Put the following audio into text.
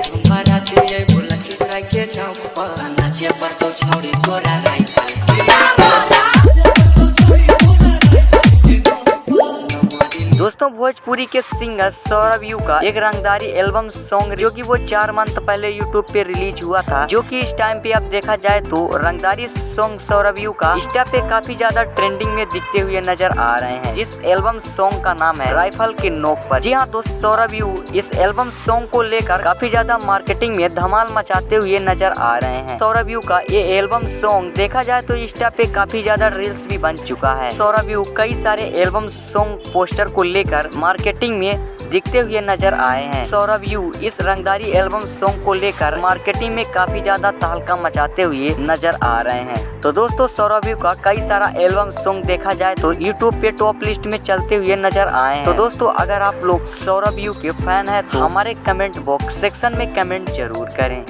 हम बाराती ये बोला खिसरा के चौक पर नाचे पर तो छोड़ी तोरा राइफल दोस्तों भोजपुरी के सिंगर सौरभ यू का एक रंगदारी एल्बम सॉन्ग जो कि वो 4 मंथ पहले यूट्यूब पे रिलीज हुआ था, जो कि इस टाइम पे अब देखा जाए तो रंगदारी सॉन्ग सौरभ यू का इंस्टा पे काफी ज्यादा ट्रेंडिंग में दिखते हुए नजर आ रहे हैं, जिस एल्बम सॉन्ग का नाम है राइफल के नोक पर। जी हाँ दोस्त, सौरभ यू इस एल्बम सॉन्ग को लेकर काफी ज्यादा मार्केटिंग में धमाल मचाते हुए नजर आ रहे हैं। सौरभ यू का ये एल्बम सॉन्ग देखा जाए तो इंस्टा पे काफी ज्यादा रील्स भी बन चुका है। सौरभ यू कई सारे एल्बम सॉन्ग पोस्टर को लेकर मार्केटिंग में दिखते हुए नजर आए हैं। सौरभ यू इस रंगदारी एल्बम सॉन्ग को लेकर मार्केटिंग में काफी ज्यादा तहलका मचाते हुए नजर आ रहे हैं। तो दोस्तों सौरभ यू का कई सारा एल्बम सॉन्ग देखा जाए तो यूट्यूब पे टॉप लिस्ट में चलते हुए नजर आए हैं। तो दोस्तों अगर आप लोग सौरभ यू के फैन है तो हमारे कमेंट बॉक्स सेक्शन में कमेंट जरूर करें।